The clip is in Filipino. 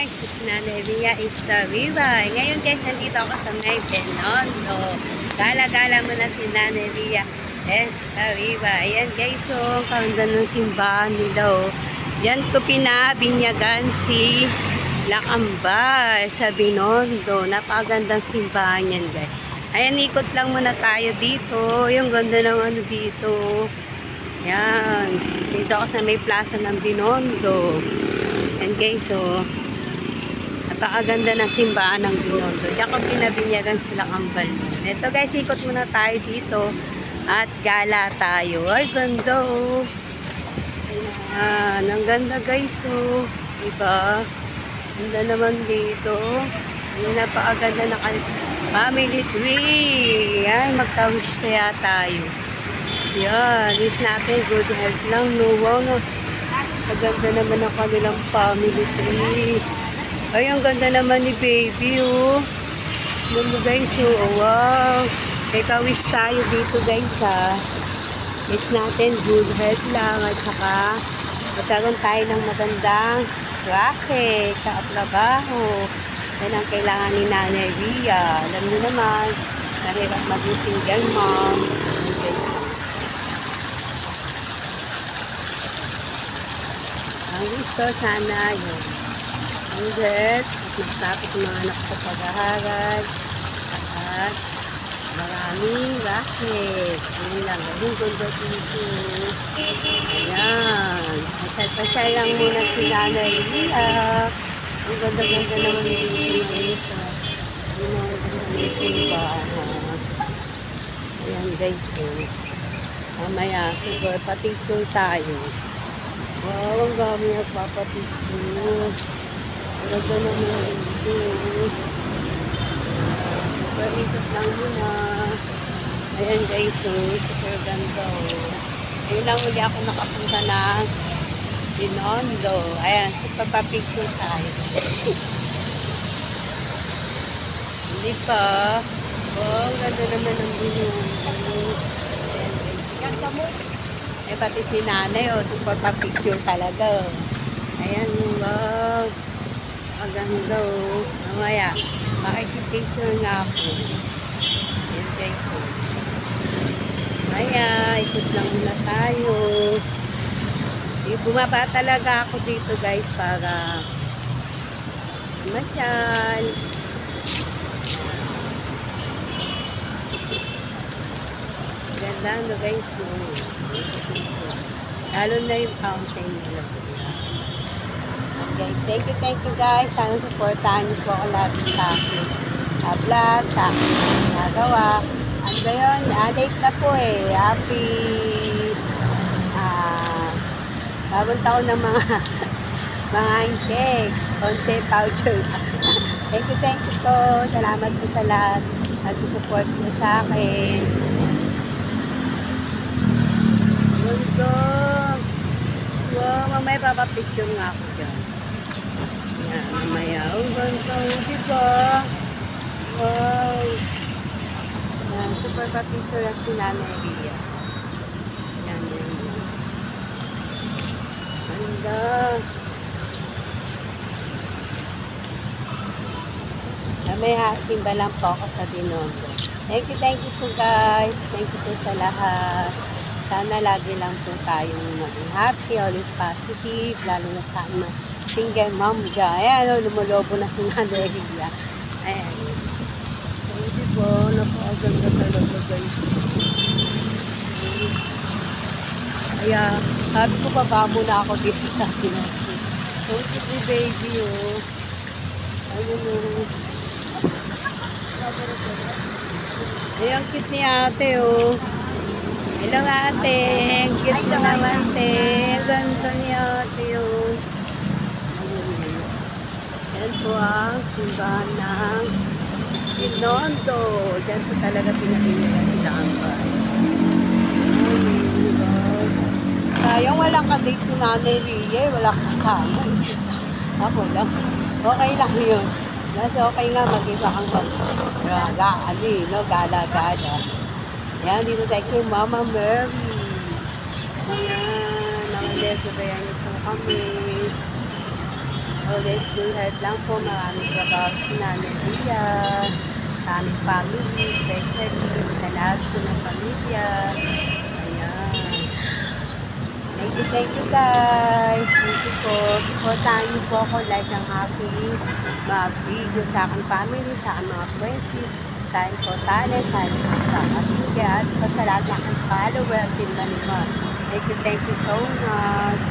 guys, si Nanay Ria is the Viva. Ngayon guys, nandito ako sa may Benondo. Gala-gala mo na si Nanay Ria is the Viva. Ayan guys, so, kaunda ng simbahan nila. Oh. Diyan ko pinabinyagan si Lakambal sa Benondo. Napakagandang simbahan yan guys. Ayan, ikot lang muna tayo dito. Yung ganda ng ano dito. Yan. Dito ako sa may plaza ng Benondo. Yan guys, so napakaganda ng simbahan ng Benondo. Diyan ko pinabinyagan sila Kambal. Ito guys, ikot muna tayo dito at gala tayo. Ay, ganda oh. Ayan, ang ganda guys oh. Diba? Ganda naman dito. Ayan, napakaganda na family tree. Yan, magka-wish kaya tayo. Yan, wish natin good health lang. No, wow, no. Maganda naman ang kanilang family tree. Ay, ang ganda naman ni baby, oh. Ganda guys, oh. Wow. Teka, wish tayo dito guys, ha. Wish natin good health lang. At saka, magkaroon tayo ng magandang racket sa trabaho. Yan ang kailangan ni Nanay Ria. Alam niyo naman, nahirap maging single mom. Okay. Ang gusto sana yun. Ang good, at magtapos ng mga anak sa pag-aaral. At maraming racket. Ayan lang, yung gundo dito. Ayan. Pasay lang muna si Nanay Ria. Ang ganda-ganda naman dito. Ayan guys. Mamaya, siguro patikul tayo. Wow, ang gami nagpapatikul. Ang ganda naman dito. Pero ikot lang muna. Ayan guys, super ganda. Ayun lang uli ako nakapunta na Benondo. Ayan, so papapicture tayo. Hindi pa. Oh, ganda naman ang Benondo. Ayan guys. Ganda mo. Eh, pati si nanay, oh, super papicture talaga. Oh. Ayan, wow. Ang ganda, oh. Mamaya, makikipicture nga ako. Ayan guys, oh. Mamaya, ikot lang muna tayo. Bumaba talaga ako dito guys para masyal. Ganda no guys no. Lalo na yung fountain nila. Guys, thank you guys. Sana supportahan niyo po ako lahat sa akin. Vlog, sa akin nagawa. Ano ba yun? Late na po eh. Happy bagong taon ng mga insects, konti voucher. Thank you po. Salamat po sa lahat. Nag-support po sa akin. Gusto. Wow, mamaya papapicture nga ako dyan. Yan, mamaya. Ang ganda. Diba? Wow. Yan, super papicture ang si Nanay Ria. Yan, yan. Ganda. May timba lang po ako sa Benondo. Thank you po guys. Thank you po sa lahat. Sana lagi lang po tayong maging happy, always positive, lalo na sa mga single mom dyan. Ayan, lumulobo na si Nanay Ria. Ayan. Thank you po. Napakaganda talaga guys. Kaya, sabi ko baba muna ako dito sa akin. So, cute ni baby, oh. Ayun, oh. Ay, ang cute ni ate, oh. Hello, ate. Ang cute mo naman, te. Ganda ni ate, oh. Yan po ang simbahan ng Benondo. Diyan po talaga pinakinggan sila ang bahay. Sayang walang ka-date si Nanay Ria, walang kasama. Ako lang. Okay lang yun. Mas okay nga mag-iba kang gala-gala. Yan, dito tayo kay Mama Mary. Ayan, nakaleso ba yan ito kami. Always good health lang po. Maraming trabaho si Nanay Lia. Sa aming family, especially sa lahat po ng pamilya. Ayan. Thank you guys. Thank you po. Supportahan niyo po ako like ang aking mga video sa aking family, sa aking mga friendship, sa aking po talent, sa aking sa kasigya, at sa lahat ng aking follower at pinanima. Thank you so much.